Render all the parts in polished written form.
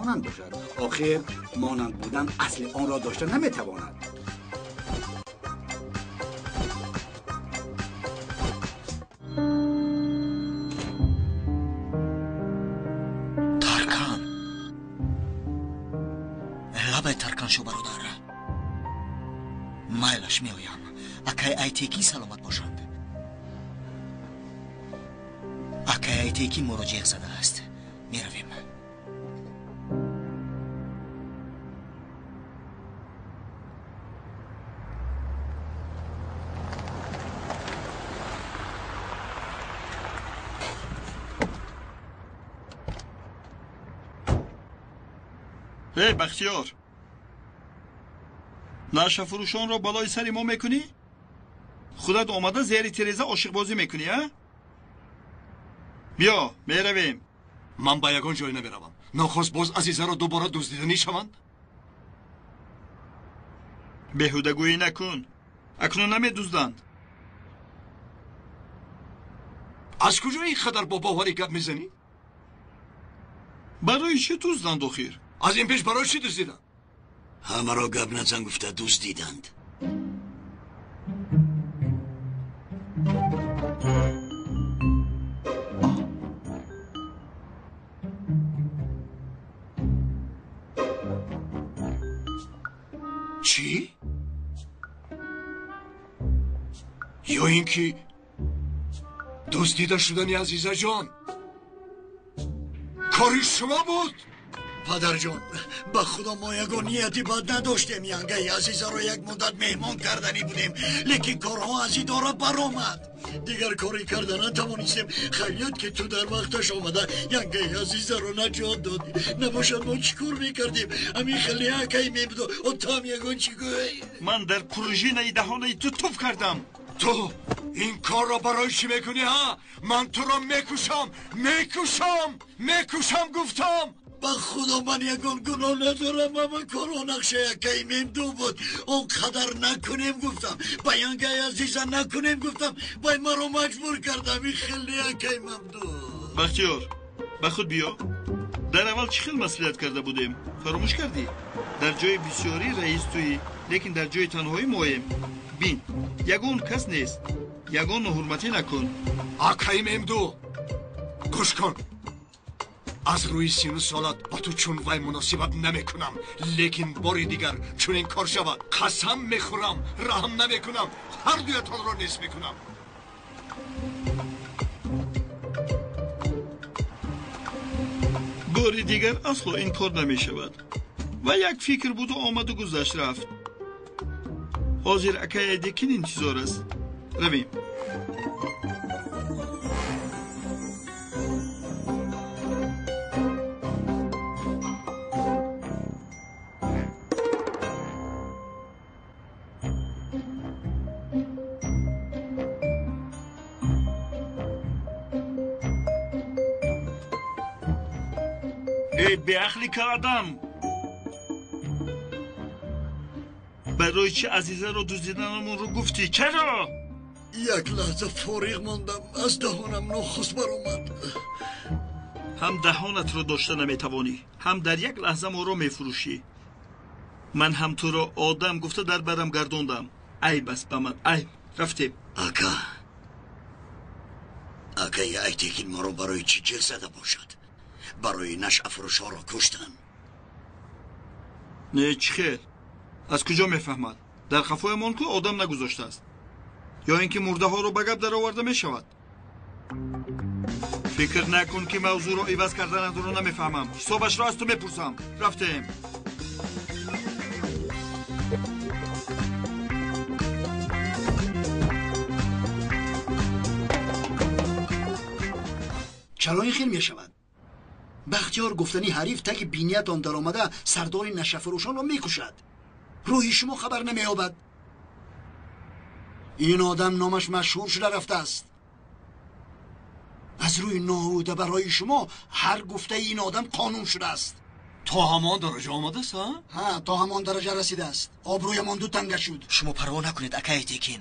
مانند باشد. آخر مانند بودن اصل آن را داشته نمیتواند. ترکان لبه ترکان شو برادر. مایلش میایم اکای ایتیکی سلامت باشند. اکای ایتیکی مراجعه زده است. میرویم. هی بختیار، نشه فروشان را بالای سری ما میکنی؟ خودت آمده زیر تریزه عاشق بازی میکنی ها؟ بیا میرویم. من با یگان جای نمیروم. ناخواست باز عزیزه را دوباره دزدیدنی شوند. بهوده گویی نکن. اکنون نمیدزدند. از کجا این قدر با باوری گپ میزنی؟ برای چی دزدند آخر؟ از این پیش برای چی دزدیدند؟ همه را گپ نزن گفته دزدیدند. چی؟ یا اینکه دزدیده شدنی عزیزه جان کاری شما بود؟ پدر جان به خدا ما یگان نیتی بد نداشتیم. ینگه عزیزه را یک مدت مهمان کردنی بودیم لیکن کارها از این داره برآمد. دیگر کاری کردن نتوانستیم. خیلیت که تو در وقتش آمده ینگه عزیزه را نجات دادی. نباشد ما چیکار میکردیم؟ همین خیلی حکی میبود و تو هم یگان چی گوی؟ من در پروژه دهانه تو توف کردم. تو این کار را برای چی میکنی ها؟ من تو را میکشم گفتم. با خدا من یگان گناه ندارم. من کارو نقشه یکی میم دو بود. اون قدر نکنیم گفتم. با ینگه عزیزه نکنیم گفتم. با ما رو مجبور کردم. این خیلی یکی ممدو. بختیار به خود بیا. در اول چه خیلی مسئولیت کرده بودیم؟ فراموش کردی؟ در جای بسیاری رئیس تویی لیکن در جای تنهایی مایم. بین یگان کس نیست. یگان حرمتی نکن. آکای ممدو گوش کن. از روی 30 سالت با تو چون وای مناسبت نمی کنم لیکن باری دیگر چون این کار شود قسم میخورم رحم نمی کنم. هر دویتان را نیست میکنم. باری دیگر اصلا این کار نمی شود. و یک فکر بود و آمد و گذشت رفت. حاضر اکای دیکین انتظار است. رویم. ای به اخلی کردم. برای چه عزیزه رو دزدیدنمون رو گفتی؟ چرا؟ یک لحظه فارغ ماندم. از دهانم نخست برآمد. هم دهانت رو داشته نمیتوانی هم در یک لحظه ما رو میفروشی. من هم تو رو آدم گفته در برم گردوندم. ای بس به من ای رفتیم. اکا یه ایتیکین ما رو برای چی جل زده باشد؟ برای نشع فروش ها را کشتن. نه چی خیر؟ از کجا میفهمد؟ در خفای من که آدم نگذاشته است یا اینکه مرده ها رو به گپ در آورده می شود. فکر نکن که موضوع رو عوض کردن رو نمیفهمم. حسابش را از تو میپرسم. رفتیم. چرا این خیل می شود؟ بختیار گفتنی حریف تک بینیت آن در آمده سردار نشه فروشان را می کشد. روحی شما خبر نمی یابد؟ این آدم نامش مشهور شده رفته است. از روی ناهوده برای شما هر گفته این آدم قانون شده است. تا همان درجه آمده است ها؟ ها تا همان درجه رسیده است. آبروی من دو تنگه شد. شما پروا نکنید اکای تیکین.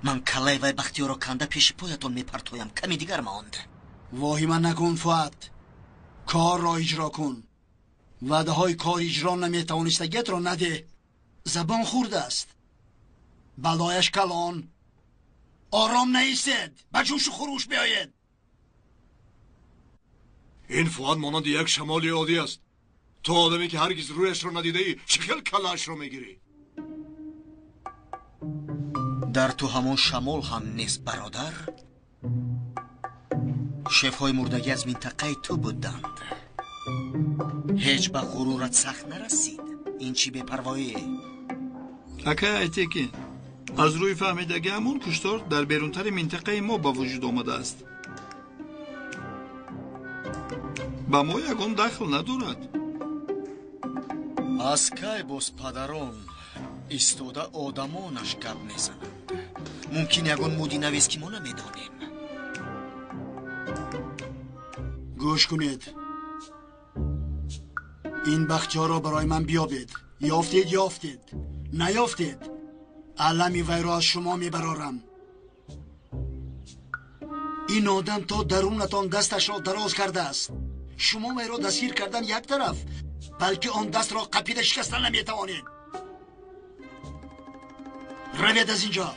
من کلای وای بختیار رو کنده پیش پایتون میپرتویم. کمی دیگر ماند. واهی من نکن فؤاد. کار را اجرا کن. وعده های کار اجرا نمیتوانستگیت را نده. زبان خورد است. بلایش کلان. آرام نیستید. به جوش و خروش بیایید. این فؤاد مانند یک شمال عادی است. تو آدمی که هرگز رویش را ندیده ای چگل کلاش را میگیری؟ در تو همون شمال هم نیست برادر. شفهای مردگی از منطقه تو بودند. هیچ به غرورت سخت نرسید. این چی بپرواییه؟ اکا ایتیکین از روی فهمیدگی همون کشتار در بیرونتر منطقه ما با وجود آمده است. با ما یگان دخل ندارد. از کی باز پدران ایستاده آدمانش گپ میزنند؟ ممکن یگان مودی نویس که ما نمیدانیم. گوش کنید. این بختیار را برای من بیابید. یافتید نیافتید علمی وی را از شما میبرارم. این آدم تا درونتان دستش را دراز کرده است. شما وی را دستگیر کردن یک طرف، بلکه آن دست را قپیده شکستن نمیتوانید. روید از اینجا.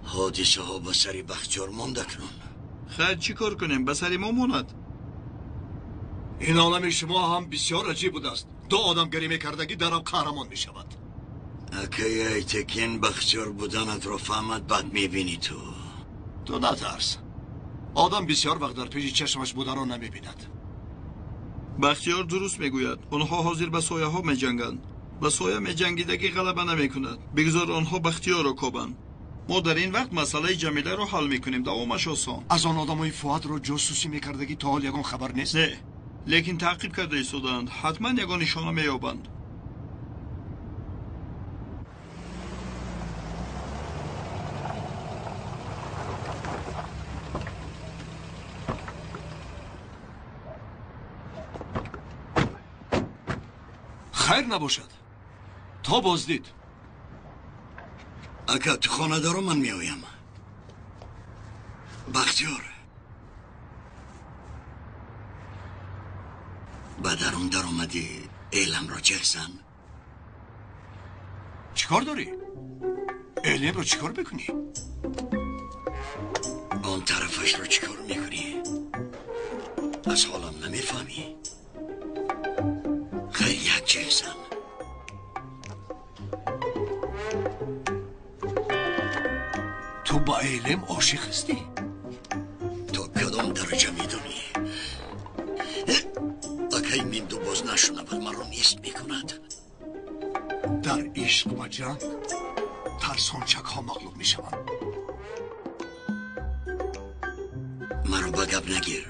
حادثه ها به سری بختیار مانده کنون. خیر چی کار کنیم؟ به سری ما ماند. این عالم شما هم بسیار عجیب بود است. دو آدم گریمه کردگی در آب قهرمان می شود. اکی ایتکین بختیار بودنت را فهمد بعد می بینی تو نترس. آدم بسیار وقت در پیش چشمش بوده را نمی بیند. بختیار درست میگوید. آنها حاضر به سایه ها می جنگند. به سایه می جنگیدگی غلبه نمی کند. بگذار آنها بختیار را کوبند. ما در این وقت مسئله جمیله را حل میکنیم. دوامش آسان. از آن آدمای فؤاد را جاسوسی میکردگی تا حال یگان خبر نیست؟ نه، لیکن تعقیب کرده ایستادند. حتما یگان نشانه مییابند. خیر نباشد. تا بازدید. اکا تو خانه دارم من میایم. بختیار به درون در اومدی ایلم را چهزن. چیکار داری؟ ایلم را چیکار بکنی؟ آن طرفش را چیکار میکنی؟ از حالم نمیفهمی؟ خیلی یک چهزن. تو با ایلم عاشق هستی؟ تو کدام درجه میدونی؟ اکی من دو باز نشونه بر مرا نیست میکند. در عشق و جنگ ترسانچک ها مغلوب میشوند. مرا با گپ نگیر.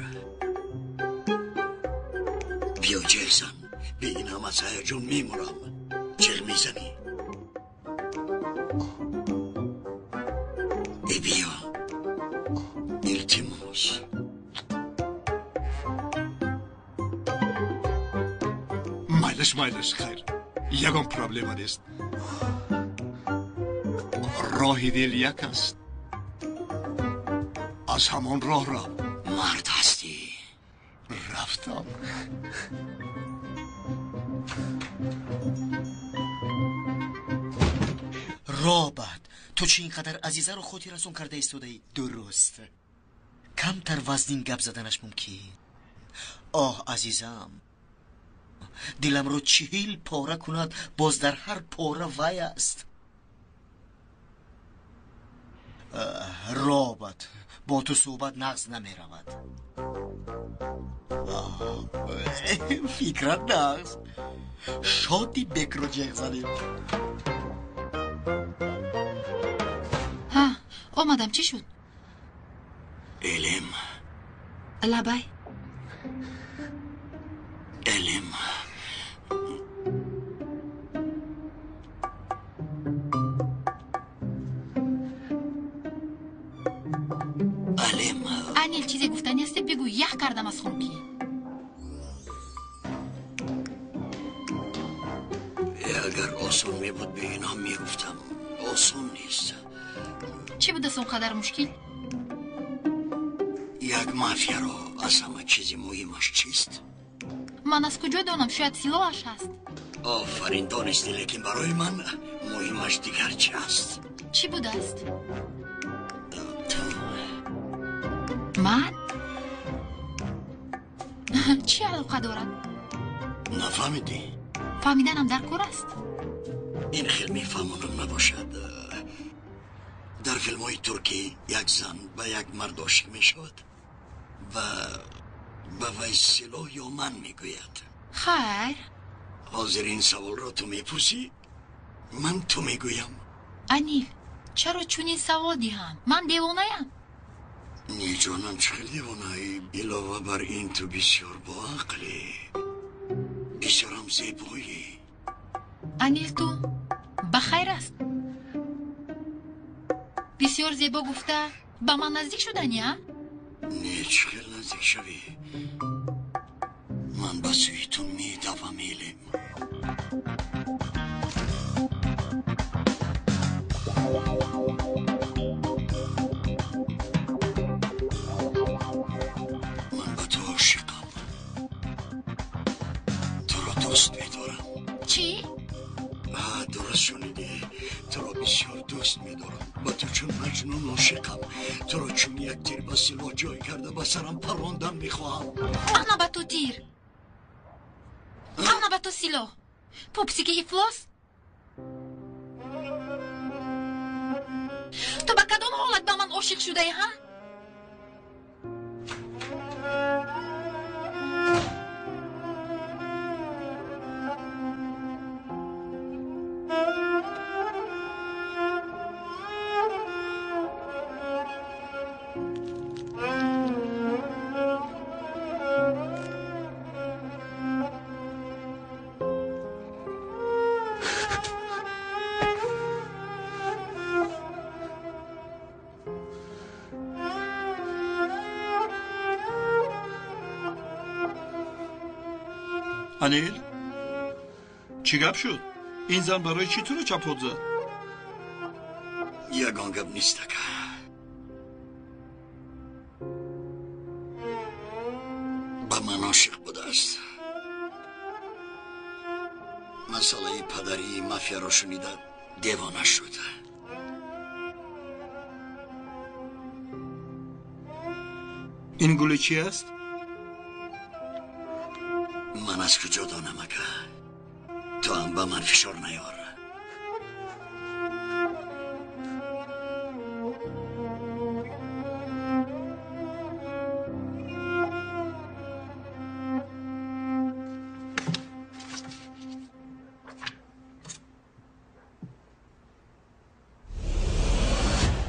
بیا جهزن. به این هم از هیجان میمورم. چغ میزنی؟ ای بیا. التماس. مایلش خیر. یگان پرابلم نیست. راه دل یک است. از همان راه را مرد هستی. رفتم. رابط تو چه اینقدر عزیزه رو خودی رسون کرده ایستاده ای؟ درست کمتر وزنین گپ زدنش ممکن. آه عزیزم، دلم رو 40 پاره کند باز در هر پاره وی است. رابط با تو صحبت نغز نمی رود. فکرت نغز شادی بکر و جیغ زدیم. ها آمدم. چی شد؟ علم. لبای علم. انیل چیزی گفتنی هستی بگو. یخ کردم از خونکی. اگر آسون می بود به اینا می گفتم آسون نیست. چی بود از اونقدر مشکل؟ یک مافیا رو از همه چیزی مهمش چیست؟ من از کجا دانم؟ شاید سلاحش هست. آفرین دانستی، لیکن برای من مهمش دیگر چی است؟ چی بود است؟ تو من؟ چی علاقه دارد؟ نفهمیدی؟ فهمیدنم در کار است. این خیلی میفهمونم نباشد. در فیلم های ترکی یک زن به یک مرد عاشق می شود و به وی سلاح یا من می گوید. خیر. حاضر این سوال را تو می پرسی؟ من تو می گویم. انیل چرا چونین سوال دیم؟ من دیوانه ام. نی جانم چه خیلی دیوانه ای. علاوه بر این تو بسیار با عقلی، بسیارم زیبایی. انیل تو بخیر است. بسیار زیبا گفته با من نزدیک شدنی ها؟ نه چه خیلی نزدیک شوی. من به سوی تو می دوم ایلیم. من به تو عاشقم. تو را دوست می دارم. چی؟ درست شنیدی. تو را بسیار دوست می دارم. با تو چون مجنون عاشقم. تو را چون یک تیر با سلاح جای کرده به سرم پروندن می خواهم. من به تو تیر، من به تو سلاح. پوپسیک افلاس. تو به کدام حالت به من عاشق شده ای ها؟ انیل چی گپ شد؟ این زن برای چی تو رو چپود زد؟ یگان گپ نیست که به من عاشق بوده است. مسئله پدری مافیا را شنیده دیوانه شده. این گل چی است؟ من از کجا دانم اگه تو هم به من فشار نیار.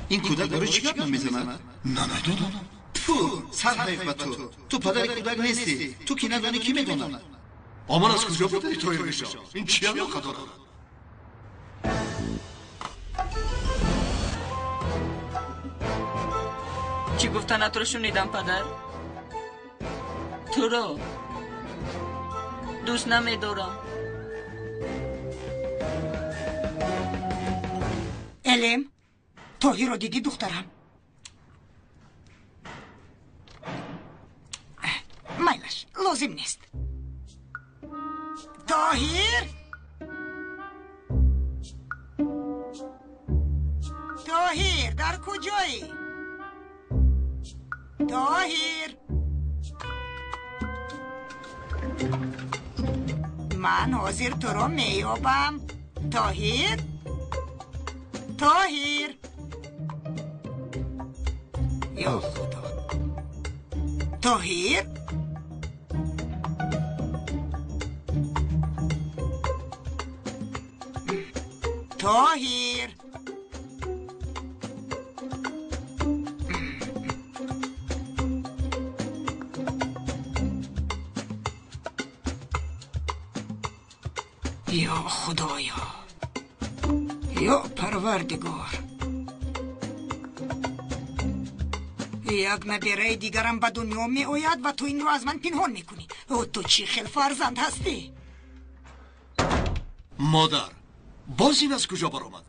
این کودک برای چی گپ نمیزند؟ نمیدونم. تو سر حیف به تو پدر کودک نیستی. تو کی ندانی کی میداند؟ آمان از کجا بودی تو این میشم؟ این چی علاقه دارم؟ چی گفتن تو رو شنیدم پدر؟ تو رو دوست نمیدارم. الیم توهی رو دیدی دخترم؟ مایلش لازم نیست. طاهیر طاهیر در کجایی؟ طاهیر من حاضر تو رو میابم. طاهیر طاهیر یا خدا. طاهیر طاهیر یا خدایا یا پروردگار. یک نبیره دیگرم به دنیا می آید و تو این رو از من پنهان میکنی. او تو چی خیل فرزند هستی؟ مادر باز این از کجا برآمد؟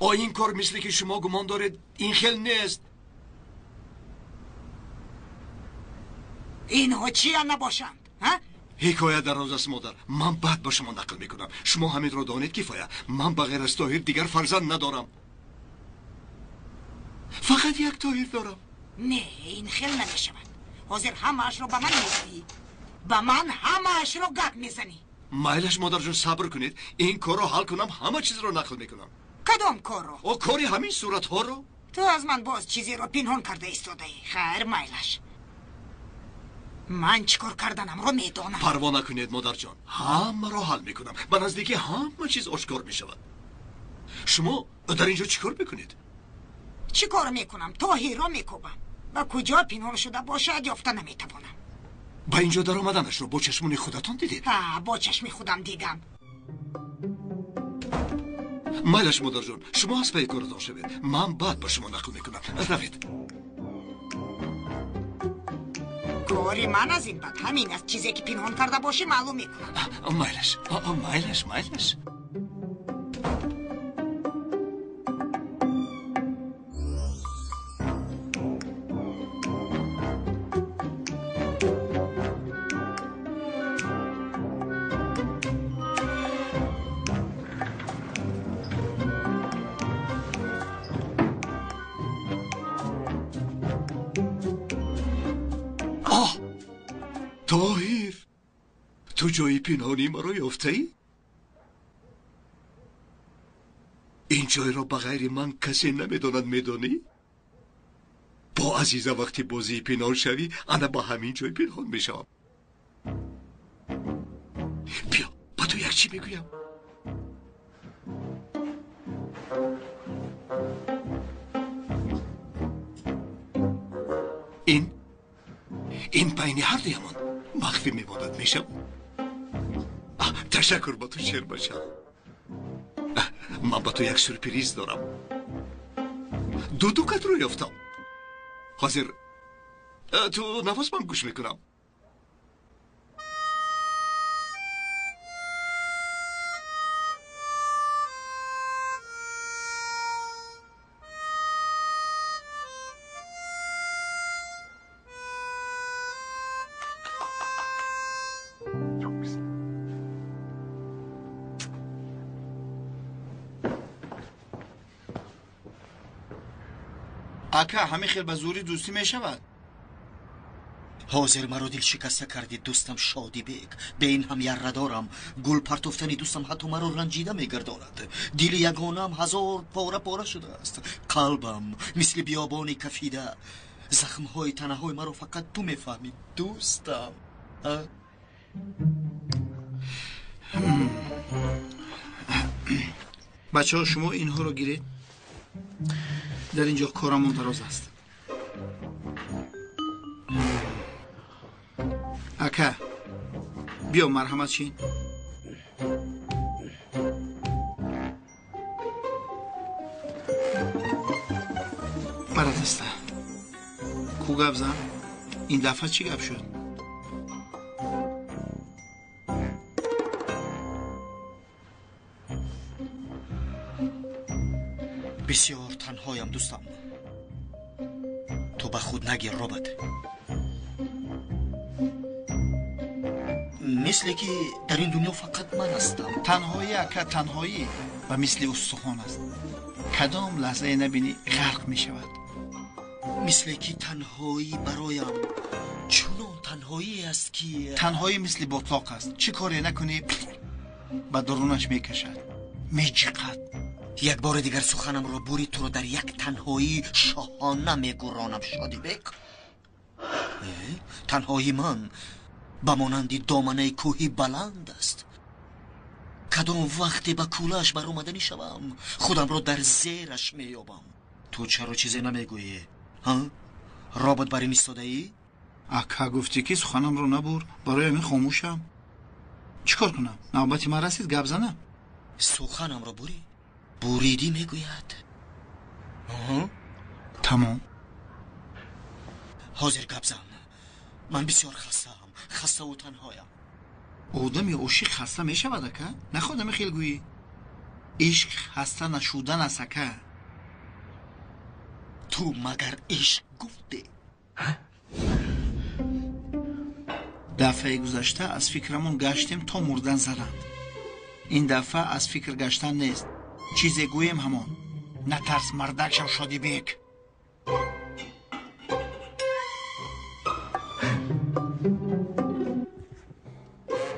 این کار مثل که شما گمان دارید این خیل نیست. اینها چی نباشند؟ حکایت دراز است مادر. من بعد با شما نقل میکنم. شما همین را دانید کفایه. من بغیر از طاهر دیگر فرزند ندارم. فقط یک طاهر دارم. نه این خیل نمیشود. حاضر همه‌اش رو به من میگی، به من همه‌اش رو گپ میزنی. مایلش مادر جون صبر کنید. این کار رو حل کنم همه چیز رو نقل میکنم. کدام کار رو؟ او کاری همین صورت ها رو. تو از من باز چیزی رو پنهان کرده ایستاده ای. خیر مایلش، من چیکار کردنم رو میدونم. پروا نکنید مادر جان، همه رو حل میکنم. به نزدیکی همه چیز آشکار میشود. شما در اینجا چیکار میکنید؟ چیکار میکنم؟ طاهر رو میکوبم. با کجا پنهان شده باشد یافته نمیتوانم. با اینجا در آمدنش رو با چشمون خودتان دیدید؟ با چشم خودم دیدم. مایلش مادر جان، شما از پی کارتان شوید. من بعد با شما نقل میکنم. روید. کاری من از این بعد همین از چیزی که پنهان کرده باشی معلوم میکنم. مایلش طاهر، تو جای پنهانی مرا یافته ای؟ این جای را بغیر من کسی نمیداند. میدانی؟ با عزیزه وقتی بازی پنهان شوی انا با همین جای پنهان میشم. بیا با تو یک چی میگویم. این بین هر دیمان مخفی میماند. میشم. تشکر، با تو شیر باشم. من با تو یک سورپریز دارم. دودوکت رو یافتم. حاضر تو نواز من گوش میکنم. اکا همه خیل به زوری دوستی می شود. حاضر مرا دل شکسته کردی دوستم شادی بیگ. به این هم یره دارم. گل پرتفتنی دوستم حتی مرا رنجیده میگرداند. دل یگانم هزار پاره پاره شده است. قلبم مثل بیابانی کفیده. زخم های تنه های مرا فقط تو میفهمی دوستم. بچه ها شما اینها رو گیرید. در اینجا کارمون دراز است. اکا بیا مرحمت شین. مرد است. کو گپ زن؟ این دفعه چی گپ شد؟ بسیار تنهایم دوستم. تو به خود نگیر رابط. مثل که در این دنیا فقط من هستم. تنهایی اکا تنهایی و مثل استخوان است. کدام لحظه نبینی غرق می شود. مثل که تنهایی برایم چونان تنهایی است که تنهایی مثل بطلاق است. چی کاری نکنی به درونش می کشد، می جیقد. یک بار دیگر سخنم را بوری تو را در یک تنهایی شاهانه میگرانم شادی بیگ. تنهایی من به مانندی دامنه کوهی بلند است. کدام وقتی به کولش بر اومدنی شوم خودم را در زیرش مییابم. تو چرا چیزی نمیگویی؟ رابط بر این ایستاده ای؟ اکا گفتی که سخنم رو نبور، برای همین خاموشم. چیکار کنم؟ نوبتی من رسید گپ زنم. سخنم را بوریدی میگوید. تمام. حاضر گپ زن. من بسیار خسته و تنهایم. одами ошиқ хаста мешавад ака? Находами хелгӯӣ. ишқ хаста нашудан аст ака. ту магар ишқ гуфтӣ? дафъаи гузашта аз фикрамон гаштем то мурдан заданд. ин дафъа аз фикр гаштан нест. чизе гӯем ҳамон. натарс мардакшав Шодибек.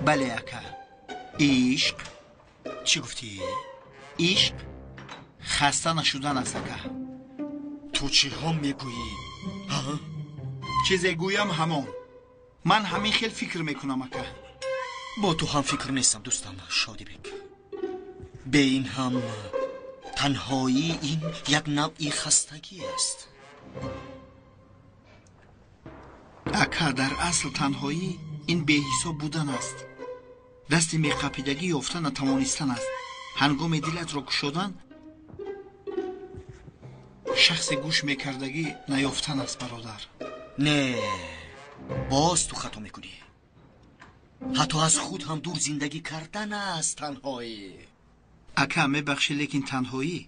бале ака. ишқ чӣ гуфтӣ? ишқ хаста нашудан аст ака. ту чиҳо мегӯӣ? чизе гӯям ҳамон. ман ҳамин хел фикр мекунам ака. бо ту ҳам фикр нестам дӯстам Шодибек. бе ин ҳам танҳоӣ ин як навъи хастагӣ аст. ака дар асл танҳоӣ ин беҳисоб будан аст. дасти меқапидагӣ ёфтан натавонистан аст. ҳангоми дилатро кушодан шахси гӯш мекардагӣ наёфтан аст бародар. не, боз ту хато мекунӣ. ҳатто аз худ ҳам дур зиндагӣ кардан аст танҳоӣ. ака мебахшӣ, лекин танҳоӣ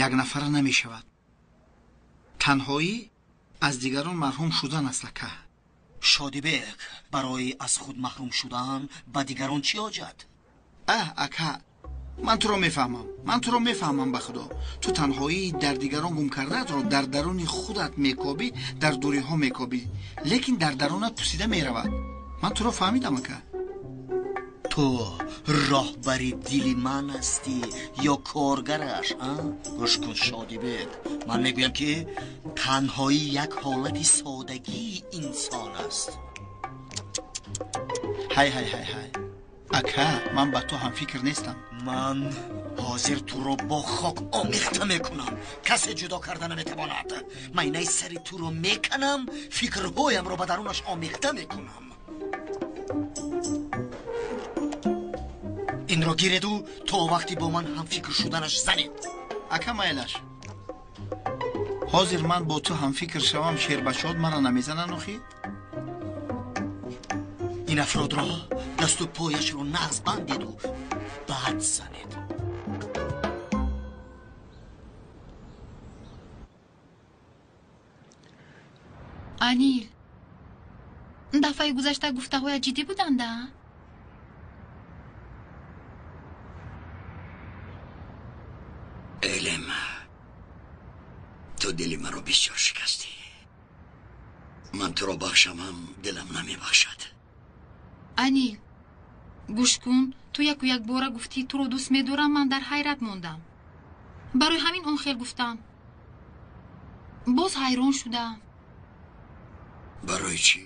якнафара намешавад. танҳоӣ аз дигарон маҳрум шудан аст ака. Шодибек, барои аз худ маҳрум шудан ба дигарон чӣ ҳоҷат? ака, ман туро мефаҳмам ба худо. ту танҳоӣ дар дигарон гум кардаатро дар даруни худат мекобӣ, дар дуриҳо мекобӣ, лекин дар дарунат пусида меравад. ман туро фаҳмидам ака. ту роҳбари дили ман ҳастӣ ё коргараш? гӯш кун Шодибек, ман мегӯям ки танҳоӣ як ҳолати содагии инсон аст. ҳай ака, ман ба ту ҳам фикр нестам. ман ҳозир туро бо хок омехта мекунам. касе ҷудо карда наметавонад. майнаи сари туро меканам, фикрҳоямро ба дарунаш омехта мекунам. инро гиреду то вақти бо ман ҳам фикр шуданаш занед. ака майлаш, ҳозир ман бо ту ҳам фикр шавам, шербашод маро намезананд охи? ин афродро дасту пояшро нағз бандеду баъд занед. анил, дафъаи гузашта гуфтаҳоят ҷиддӣ буданда? элем, ту дили маро бисёр шикастӣ. ман туро бахшамам, дилам намебахшад. анил, гӯш кун, ту яку як бора гуфтӣ туро дӯст медорам. ман дар ҳайрат мондам. барои ҳамин он хел гуфтам. боз ҳайрон шудам. барои чӣ?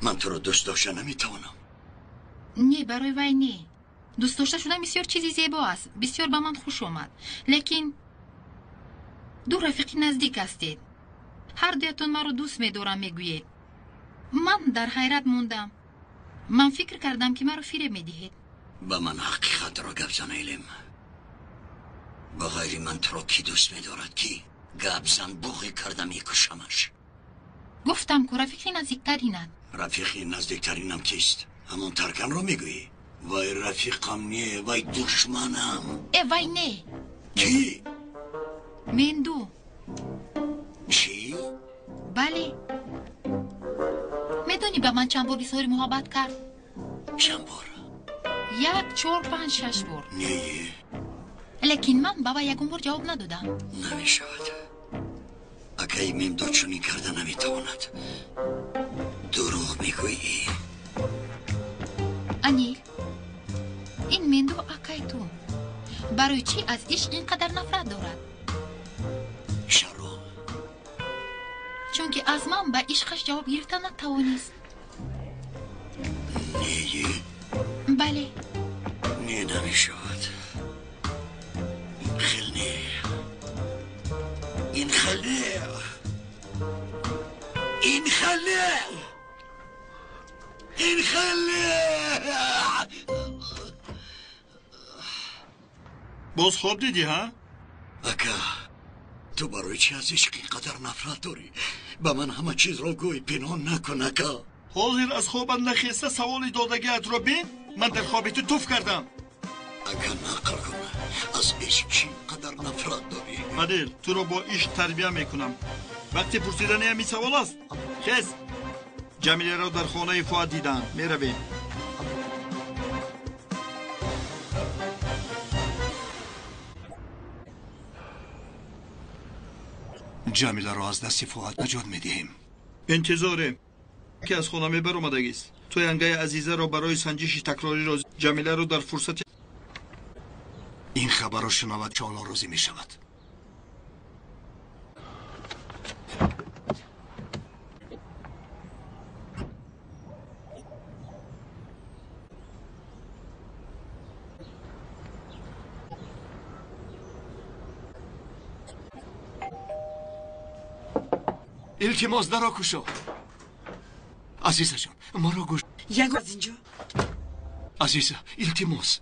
ман туро дӯст дошта наметавонам. не, барои вай не. дӯст дошта шудан бисёр чизи зебо аст. бисёр ба ман хуш омад. лекин ду рафиқи наздик ҳастед. ҳар дуятон маро дӯст медорам мегӯед. ман дар ҳайрат мондам. ман фикр кардам ки маро фиреб медиҳед. ба ман ҳақиқатро гап зан элем. ба ғайри ман туро ки дӯст медорад ки гап зан буғӣ карда мекушамаш. гуфтам ку рафиқи наздиктаринат. рафиқи наздиктаринам кист? ҳамон тарканро мегӯӣ? вай рафиқам не, вай душманам. вай не. ки? менду. чӣ? бале. медонӣ ба ман чанд бор изҳори муҳаббат кард? чанд бор? 1, 4, 5, 6 бор. не. лекин ман ба вай ягон бор ҷавоб надодам. намешавад. акаи мемдо чунин карда наметавонад. дурӯғ мегӯӣ. анил, ин менду акай ту барои чӣ аз ишқ ин қадар нафрат дорад? шаром. чунки аз ман ба ишқаш ҷавоб гирифта натавонист. не. бале. не, намешавад. хел не. ин хел не. ин хел не. ин хел не. боз хоб дидӣ, ҳа? ака, ту барои чӣ аз ишқ ин қадар нафрат дорӣ? ба ман ҳама чизро гӯй, пинҳон накун ака. حاضر از خوابم نخسته سوال دادگیت رو بین من در خواب تو توف کردم اگر نقل کنه از عشق چی قدر نفرت داری عادل تو رو با عشق تربیه میکنم وقتی پرسیدن همین سوال است خس جمیله را در خانه فؤاد دیدن میرویم جمیله را از دست فؤاد نجات میدهیم انتظاره که از خانه میبر اومدگی است توی انگای عزیزه را برای سنجش تکراری را جمیله رو در فرصت این خبر را شنود چالا روزی می شود التماس درا کشو عزیزه جان ما را گوش یک از اینجا عزیزه التماس